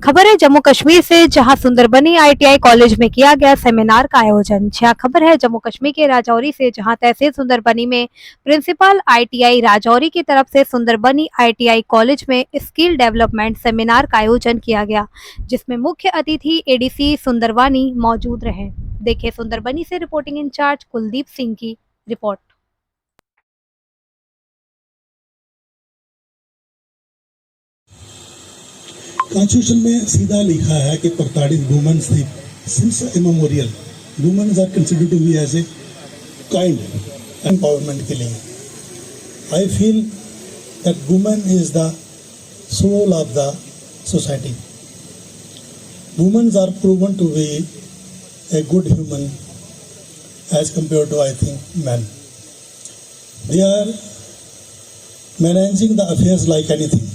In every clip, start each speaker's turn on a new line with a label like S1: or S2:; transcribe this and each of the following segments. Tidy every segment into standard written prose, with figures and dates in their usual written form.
S1: खबर है जम्मू कश्मीर से, जहां सुंदरबनी आईटीआई कॉलेज में किया गया सेमिनार का आयोजन। जहां खबर है जम्मू कश्मीर के राजौरी से, जहां तहसील सुंदरबनी में प्रिंसिपल आईटीआई राजौरी की तरफ से सुंदरबनी आईटीआई कॉलेज में स्किल डेवलपमेंट सेमिनार का आयोजन किया गया, जिसमें मुख्य अतिथि एडीसी सुंदरबनी मौजूद रहे। देखिए सुंदरबनी से रिपोर्टिंग इंचार्ज कुलदीप सिंह की रिपोर्ट।
S2: कॉन्स्टिट्यूशन में सीधा लिखा है कि प्रताड़ित वुमेन से since immemorial women are considered to be as a kind empowerment के लिए I feel that women is the soul of the society. Women are proven to be a good human as compared to I think men. They are managing the affairs like anything.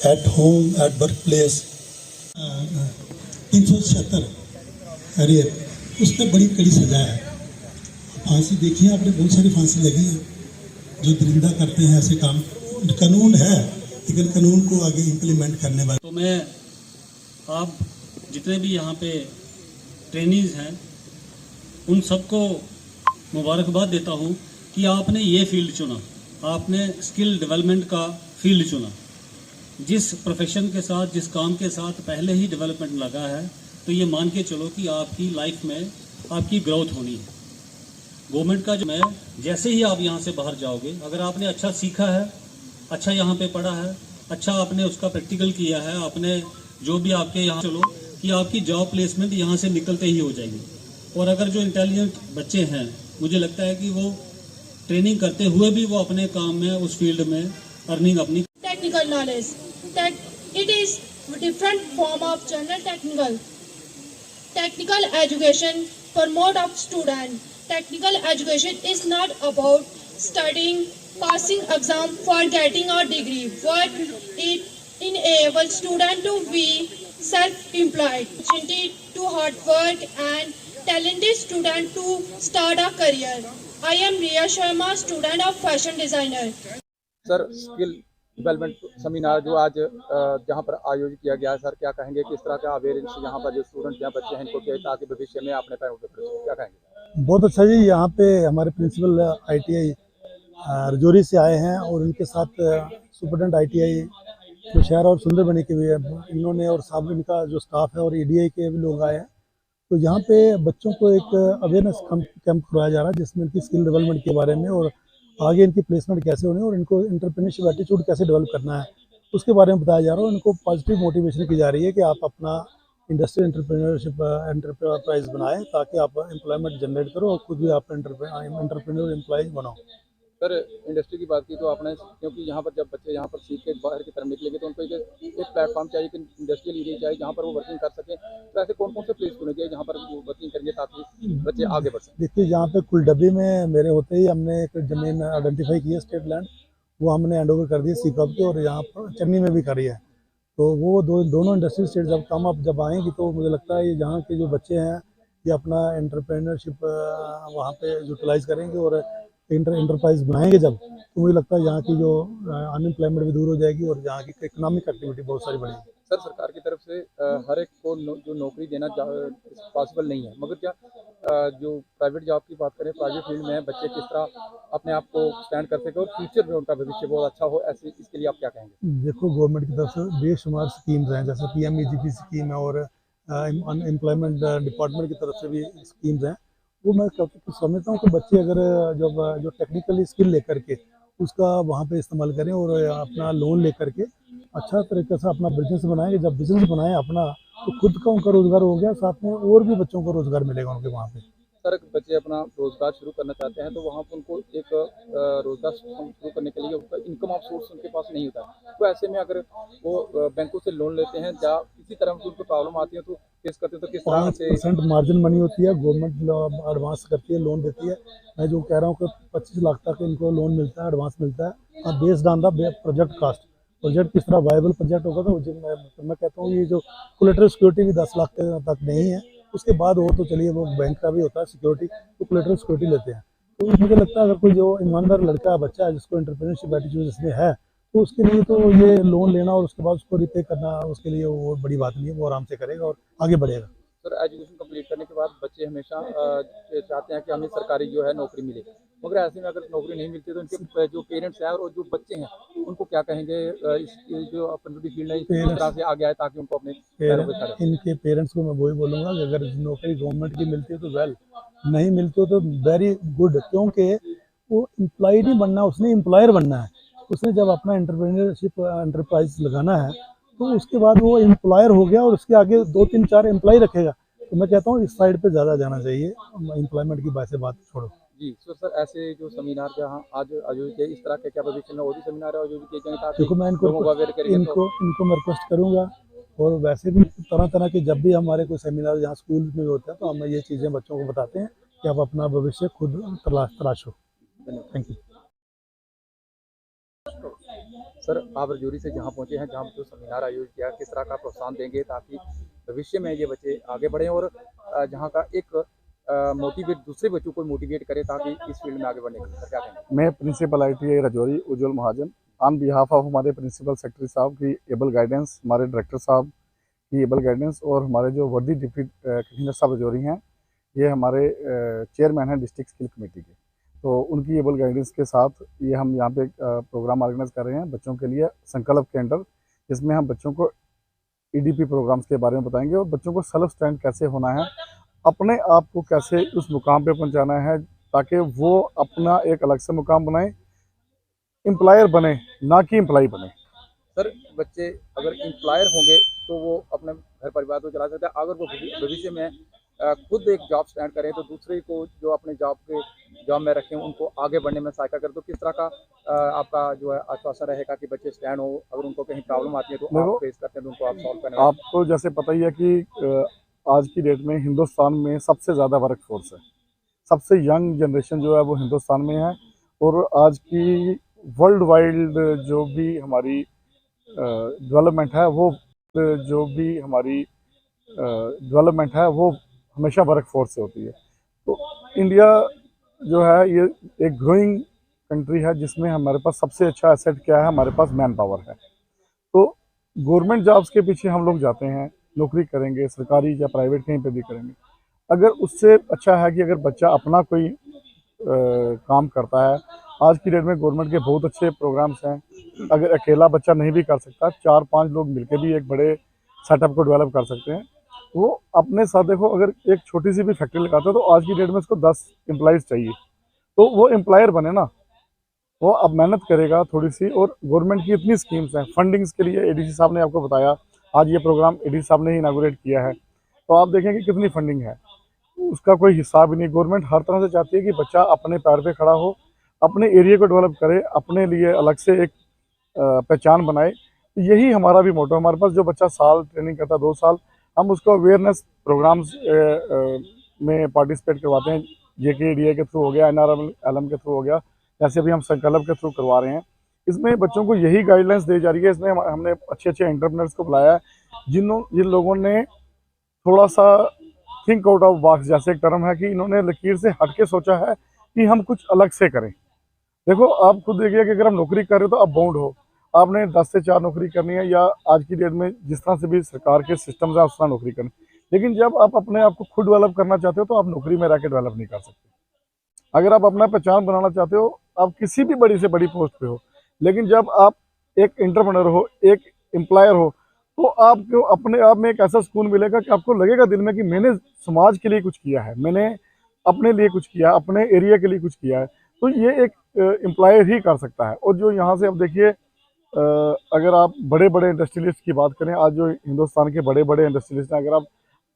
S2: At home, at workplace. 376 अरे उसने बड़ी कड़ी सजा है. फांसी देखी है आपने, बहुत सारी फांसी लगी है जो दरिंदा करते हैं ऐसे काम. कानून है लेकिन कानून को आगे इम्प्लीमेंट करने वाले.
S3: तो मैं आप जितने भी यहाँ पे ट्रेनीज हैं उन सबको मुबारकबाद देता हूँ कि आपने ये फील्ड चुना, आपने स्किल डेवलपमेंट का फील्ड चुना. जिस प्रोफेशन के साथ, जिस काम के साथ पहले ही डेवलपमेंट लगा है, तो ये मान के चलो कि आपकी लाइफ में आपकी ग्रोथ होनी है. गवर्नमेंट का जो मैं जैसे ही आप यहाँ से बाहर जाओगे, अगर आपने अच्छा सीखा है, अच्छा यहाँ पे पढ़ा है, अच्छा आपने उसका प्रैक्टिकल किया है, आपने जो भी आपके यहाँ चलो कि आपकी जॉब प्लेसमेंट यहाँ से निकलते ही हो जाएगी. और अगर जो इंटेलिजेंट बच्चे हैं, मुझे लगता है कि वो ट्रेनिंग करते हुए भी वो अपने काम में, उस फील्ड में अर्निंग अपनी.
S4: Technical knowledge, that it is different form of general technical education for mode of student. Technical education is not about studying, passing exam for getting a degree, but it enables student to be self-employed, to hard work and talented student to start a career. I am Riya Sharma, student of fashion designer.
S5: Sir, skill development seminar जो आज जहाँ पर आयोजित किया गया है, sir क्या कहेंगे, किस तरह का अवेयरनेस यहाँ पर जो स्टूडेंट हैं, बच्चे हैं, इनको किया ताकि भविष्य में अपने पैरों पर खड़े हो, क्या कहेंगे?
S2: बहुत अच्छा जी. यहाँ पे हमारे प्रिंसिपल आईटीआई राजौरी से आए हैं और उनके साथ सुपरटेंडेंट आईटीआई जो शहर और सुंदरबनी के भी इन्होंने, और साथ में इनका जो स्टाफ है और ईडीआई के भी लोग आए हैं. तो यहाँ पे बच्चों को एक अवेयरनेस कैंप करवाया जा रहा है, जिसमें इनकी स्किल डेवलपमेंट के बारे में और आगे इनकी प्लेसमेंट कैसे होनी है और इनको एंटरप्रेन्योरशिप एटीट्यूड कैसे डेवलप करना है, उसके बारे में बताया जा रहा है. उनको पॉजिटिव मोटिवेशन की जा रही है कि आप अपना इंडस्ट्रियल एंटरप्राइज बनाएं ताकि आप एम्प्लॉयमेंट जनरेट करो और खुद भी आप एंटरप्रेन्योर एम्प्लॉय बनाओ.
S5: सर, इंडस्ट्री की बात की तो आपने, क्योंकि यहाँ पर जब बच्चे यहाँ पर सीख के बाहर की तरफ निकलेंगे तो उनको एक प्लेटफॉर्म चाहिए, कि इंडस्ट्रियल एरिया चाहिए जहाँ पर वो वर्किंग कर सकें. तो ऐसे कौन कौन से प्लेस होने चाहिए जहाँ पर वो वर्किंग करेंगे ताकि बच्चे आगे बढ़ सकें?
S2: देखिए, जहाँ पे कुलडब्बी में मेरे होते ही हमने एक ज़मीन आइडेंटिफाई की है, स्टेट लैंड, वो हमने हैंड ओवर कर दी सीकॉप की, और यहाँ पर चन्नी में भी करी है. तो वो दोनों इंडस्ट्रियल स्टेट जब काम आप जब आएंगी तो मुझे लगता है ये जहाँ के जो बच्चे हैं ये अपना एंटरप्रेन्योरशिप वहाँ पे यूटिलाइज करेंगे और इंटरप्राइज बनाएंगे जब, तो मुझे लगता है यहाँ की जो अनएम्प्लॉयमेंट भी दूर हो जाएगी और यहाँ की इकोनॉमिक एक्टिविटी बहुत सारी बढ़ेगी.
S5: सर, सरकार की तरफ से हर एक को जो नौकरी देना पॉसिबल नहीं है, मगर क्या जो प्राइवेट जॉब की बात करें, प्राइवेट फील्ड में बच्चे किस तरह अपने आप को स्टैंड कर सके और फ्यूचर में उनका भविष्य बहुत अच्छा हो, ऐसे इसके लिए आप क्या कहेंगे?
S2: देखो, गवर्नमेंट की तरफ से बेशुमार स्कीम्स हैं, जैसे PMEGP स्कीम है और अनएम्प्लॉयमेंट डिपार्टमेंट की तरफ से भी स्कीम्स हैं. वो मैं समझता हूँ कि बच्चे अगर जब जो टेक्निकली स्किल लेकर के उसका वहाँ पे इस्तेमाल करें और अपना लोन लेकर के अच्छा तरीके से अपना बिजनेस बनाएंगे. जब बिजनेस बनाएं अपना, तो खुद का उनका रोजगार हो गया, साथ में और भी बच्चों को रोजगार मिलेगा उनके वहाँ पे.
S5: सर, बच्चे अपना रोजगार शुरू करना चाहते हैं तो वहाँ पर उनको एक रोजगार शुरू करने के लिए उनका इनकम ऑफ सोर्स उनके पास नहीं होता है. तो ऐसे में अगर वो बैंकों से लोन लेते हैं या किसी तरह की उनको प्रॉब्लम आती है तो केस करते हैं, तो किस तरह से?
S2: 5% मार्जिन मनी होती है, गवर्नमेंट एडवांस करती है, लोन देती है. मैं जो कह रहा हूँ कि 25 लाख तक इनको लोन मिलता है, एडवांस मिलता है, based on the project cost. Project किस तरह वायबल प्रोजेक्ट होगा, तो मैं कहता हूँ ये जो कोलेटरल सिक्योरिटी भी 10 लाख तक नहीं है, उसके बाद हो तो चलिए वो बैंक का भी होता है सिक्योरिटी, तो कोलेटरल सिक्योरिटी लेते हैं. तो मुझे लगता है अगर कोई जो ईमानदार लड़का बच्चा है जिसको एंटरप्रेन्योरशिप एटीट्यूड जिसमें है, तो उसके लिए तो ये लोन लेना और उसके बाद उसको रिपे करना, उसके लिए वो बड़ी बात नहीं है, वो आराम से करेगा और आगे बढ़ेगा।
S5: सर एजुकेशन कंप्लीट करने के बाद बच्चे हमेशा चाहते हैं कि हमें सरकारी जो है नौकरी मिले, मगर ऐसे में अगर नौकरी नहीं मिलती तो इनके जो पेरेंट्स हैं और जो बच्चे हैं उनको क्या कहेंगे, इस ये जो अपनी फील्ड है इस तरह से आगे आए ताकि उनको अपने पैरों पे खड़े।
S2: इनके पेरेंट्स को मैं वही बोलूँगा कि अगर नौकरी गवर्नमेंट की मिलती है तो वेल, नहीं मिलती हो तो वेरी गुड, क्योंकि वो एम्प्लॉय नहीं बनना, उसने एम्प्लॉयर बनना है। उसने जब अपना एंटरप्रेन्योरशिप एंटरप्राइज लगाना है तो उसके बाद वो एम्प्लॉयर हो गया और उसके आगे 2-3-4 एम्प्लॉय रखेगा। तो मैं कहता हूँ इस साइड पे ज़्यादा जाना चाहिए, एम्प्लॉयमेंट की बात छोड़ो।
S5: जी तो सर ऐसे जो सेमिनार जहाँ आज आयोजित है, इस तरह के क्या भविष्य में और भी सेमिनार आयोजित किए जाएंगे ताकि
S2: देखो मैं
S5: लोगों को अवेयर करिए?
S2: इनको मैं रिक्वेस्ट करूँगा, और वैसे भी तरह तरह के जब भी हमारे कोई सेमिनार जहाँ स्कूल में होते हैं तो हम ये चीज़ें बच्चों को बताते हैं कि आप अपना भविष्य खुद तराशो। Thank you.
S5: सर आप रजौरी से जहाँ पहुँचे हैं, जहाँ जो सेमिनार आयोजित किया, किस तरह का प्रोत्साहन देंगे ताकि भविष्य में ये बच्चे आगे बढ़ें और जहाँ का एक मोटिवेट दूसरे बच्चों को मोटिवेट करे ताकि इस फील्ड में आगे बढ़ने के लिए? सर क्या कहेंगे?
S6: मैं principal ITI Rajouri Ujjwal Mahajan on behalf of हमारे प्रिंसिपल सेक्रेटरी साहब की एबल गाइडेंस, हमारे डायरेक्टर साहब की एबल गाइडेंस और हमारे जो वर्दी डिप्टी कमिश्नर साहब रजौरी हैं, ये हमारे चेयरमैन हैं डिस्ट्रिक्ट स्किल कमेटी के, तो उनकी एबल गाइडेंस के साथ ये हम यहाँ पे प्रोग्राम ऑर्गेनाइज कर रहे हैं बच्चों के लिए संकल्प के अंडर, जिसमें हम बच्चों को EDP प्रोग्राम्स के बारे में बताएंगे और बच्चों को सेल्फ स्टैंड कैसे होना है, अपने आप को कैसे उस मुकाम पे पहुंचाना है ताकि वो अपना एक अलग से मुकाम बनाए, एम्प्लॉयर बने ना कि एम्प्लॉय बने।
S5: सर बच्चे अगर एम्प्लॉयर होंगे तो वो अपने घर परिवार को चला सकते हैं, अगर वो भविष्य में खुद एक जॉब स्टैंड करें तो दूसरे को जो अपने जॉब में रखें उनको आगे बढ़ने में सहायता करें, तो किस तरह का आपका जो है आश्वासन रहेगा कि बच्चे स्टैंड हो, अगर उनको कहीं प्रॉब्लम आती है तो आप फेस करते हैं तो उनको आप सॉल्व करें?
S6: आपको जैसे पता ही है कि आज की डेट में हिंदुस्तान में सबसे ज़्यादा वर्क फोर्स है, सबसे यंग जनरेशन जो है वो हिंदुस्तान में है, और आज की वर्ल्ड वाइड जो भी हमारी डेवलपमेंट है वो वो हमेशा वर्क फोर्स से होती है। तो इंडिया जो है ये एक ग्रोइंग कंट्री है जिसमें हमारे पास सबसे अच्छा एसेट क्या है, हमारे पास मैन पावर है। तो गवर्नमेंट जॉब्स के पीछे हम लोग जाते हैं, नौकरी करेंगे सरकारी या प्राइवेट कहीं पे भी करेंगे, अगर उससे अच्छा है कि अगर बच्चा अपना कोई काम करता है। आज की डेट में गवर्नमेंट के बहुत अच्छे प्रोग्राम्स हैं, अगर अकेला बच्चा नहीं भी कर सकता, 4-5 लोग मिलकर भी एक बड़े सेटअप को डेवलप कर सकते हैं। वो अपने साथ देखो, अगर एक छोटी सी भी फैक्ट्री लगाता है तो आज की डेट में उसको 10 एम्प्लॉइज़ चाहिए, तो वो एम्प्लॉयर बने ना, वो अब मेहनत करेगा थोड़ी सी। और गवर्नमेंट की इतनी स्कीम्स हैं फंडिंग्स के लिए, ADC साहब ने आपको बताया, आज ये प्रोग्राम ADC साहब ने ही इनागुरेट किया है, तो आप देखेंगे कितनी फंडिंग है, उसका कोई हिसाब ही नहीं। गवर्नमेंट हर तरह से चाहती है कि बच्चा अपने पैर पे खड़ा हो, अपने एरिया को डेवलप करे, अपने लिए अलग से एक पहचान बनाए। तो यही हमारा भी मोटो है। हमारे पास जो बच्चा साल ट्रेनिंग करता है, 2 साल, हम उसको अवेयरनेस प्रोग्राम्स में पार्टिसिपेट करवाते हैं, JKDA के थ्रू हो गया, NRLM के थ्रू हो गया, जैसे अभी हम संकल्प के थ्रू करवा रहे हैं। इसमें बच्चों को यही गाइडलाइंस दी जा रही है। इसमें हमने अच्छे एंटरप्रेन्योर्स को बुलाया है जिन लोगों ने थोड़ा सा थिंक आउट ऑफ बॉक्स, जैसे एक टर्म है कि इन्होंने लकीर से हट के सोचा है कि हम कुछ अलग से करें। देखो आप खुद देखिए कि अगर हम नौकरी कर रहे हो तो आप बाउंड हो, आपने 10 से 4 नौकरी करनी है, या आज की डेट में जिस तरह से भी सरकार के सिस्टम्स हैं उस तरह नौकरी करनी। लेकिन जब आप अपने आप को खुद डेवलप करना चाहते हो तो आप नौकरी में रह के डेवलप नहीं कर सकते। अगर आप अपना पहचान बनाना चाहते हो, आप किसी भी बड़ी से बड़ी पोस्ट पे हो, लेकिन जब आप एक एंटरप्रेन्योर हो, एक एम्प्लॉयर हो, तो आपको अपने आप में एक ऐसा सुकून मिलेगा कि आपको लगेगा दिल में कि मैंने समाज के लिए कुछ किया है, मैंने अपने लिए कुछ किया, अपने एरिया के लिए कुछ किया है। तो ये एक एम्प्लॉयर ही कर सकता है। और जो यहाँ से अब देखिए, अगर आप बड़े बड़े इंडस्ट्रियलिस्ट की बात करें, आज जो हिंदुस्तान के बड़े बड़े इंडस्ट्रियलिस्ट हैं, अगर आप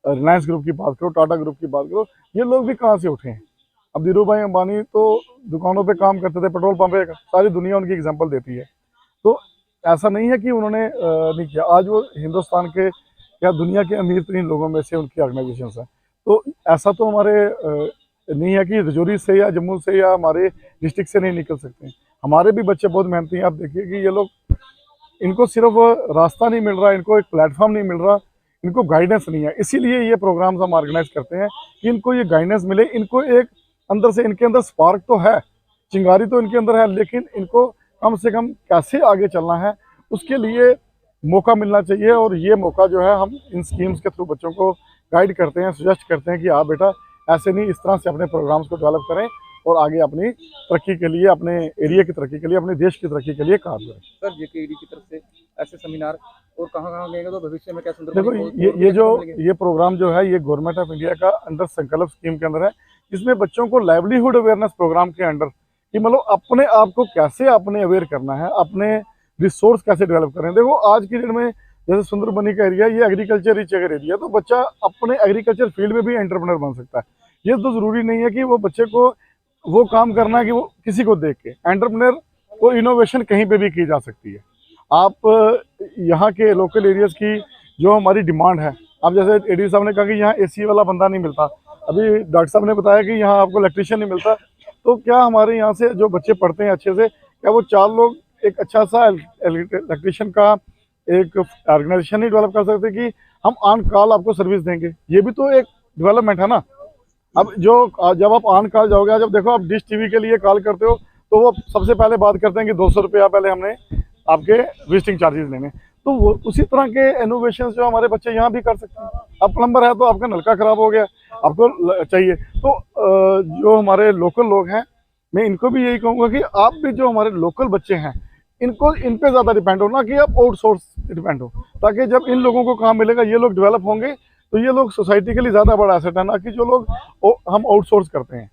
S6: रिलायंस ग्रुप की बात करो, टाटा ग्रुप की बात करो, ये लोग भी कहाँ से उठे हैं। अब धीरू भाई अंबानी तो दुकानों पे काम करते थे, पेट्रोल पंप पे, सारी दुनिया उनकी एग्जांपल देती है। तो ऐसा नहीं है कि उन्होंने नहीं किया, आज वो हिंदुस्तान के या दुनिया के अमीर तरीन लोगों में से उनकी ऑर्गेनाइजेशंस हैं। तो ऐसा तो हमारे नहीं है कि रजौरी से या जम्मू से या हमारे डिस्ट्रिक्ट से नहीं निकल सकते हैं। हमारे भी बच्चे बहुत मेहनती हैं। आप देखिए कि ये लोग, इनको सिर्फ रास्ता नहीं मिल रहा, इनको एक प्लेटफॉर्म नहीं मिल रहा, इनको गाइडेंस नहीं है। इसीलिए ये प्रोग्राम्स हम ऑर्गेनाइज करते हैं कि इनको ये गाइडेंस मिले, इनको एक अंदर से, इनके अंदर स्पार्क तो है, चिंगारी तो इनके अंदर है, लेकिन इनको कम से कम कैसे आगे चलना है उसके लिए मौका मिलना चाहिए। और ये मौका जो है हम इन स्कीम्स के थ्रू बच्चों को गाइड करते हैं, सजेस्ट करते हैं कि आप बेटा ऐसे नहीं, इस तरह से अपने प्रोग्राम्स को डेवलप करें और आगे अपनी तरक्की के लिए, अपने एरिया की तरक्की के लिए, अपने देश की तरक्की के लिए काम करें।
S5: सर JKED की तरफ से ऐसे सेमिनार और कहाँ लेंगे तो भविष्य में क्या
S6: देखो
S5: सुंदरबनी
S6: ये प्रोग्राम जो है ये गवर्नमेंट ऑफ इंडिया का अंडर संकल्प स्कीम के अंदर है, जिसमें बच्चों को लाइवलीहुड अवेयरनेस प्रोग्राम के अंडर कि मतलब अपने आप को कैसे आपने अवेयर करना है, अपने रिसोर्स कैसे डेवलप करें। देखो आज की डेट में जैसे सुंदरबनी का एरिया ये एग्रीकल्चर रिच एरिया, तो बच्चा अपने एग्रीकल्चर फील्ड में भी एंटरप्रेन्योर बन सकता है। ये तो ज़रूरी नहीं है कि वो बच्चे को वो काम करना है कि वो किसी को देख के, एंटरप्रेन्योर को इनोवेशन कहीं पे भी की जा सकती है। आप यहाँ के लोकल एरियाज़ की जो हमारी डिमांड है, अब जैसे एडी साहब ने कहा कि यहाँ AC वाला बंदा नहीं मिलता, अभी डॉक्टर साहब ने बताया कि यहाँ आपको इलेक्ट्रीशियन नहीं मिलता, तो क्या हमारे यहाँ से जो बच्चे पढ़ते हैं अच्छे से, क्या वो 4 लोग एक अच्छा सा इलेक्ट्रीशियन का एक ऑर्गेनाइजेशन ही डेवलप कर सकते कि हम ऑन कॉल आपको सर्विस देंगे? ये भी तो एक डेवलपमेंट है ना। अब जब आप ऑन कॉल जाओगे, जब देखो आप डिश TV के लिए कॉल करते हो तो वो सबसे पहले बात करते हैं कि 200 रुपया पहले हमने आपके विजिटिंग चार्जेस लेने, तो वो उसी तरह के इनोवेशन जो हमारे बच्चे यहाँ भी कर सकते हैं। अब प्लम्बर है तो आपका नलका खराब हो गया, आपको चाहिए, तो जो हमारे लोकल लोग हैं, मैं इनको भी यही कहूँगा कि आप भी जो हमारे लोकल बच्चे हैं इनको इन पे ज़्यादा डिपेंड हो, ना कि आप आउटसोर्स डिपेंड हो, ताकि जब इन लोगों को काम मिलेगा, ये लोग डेवलप होंगे, तो ये लोग सोसाइटी के लिए ज़्यादा बड़ा एसेट है, ना कि जो लोग हम आउटसोर्स करते हैं।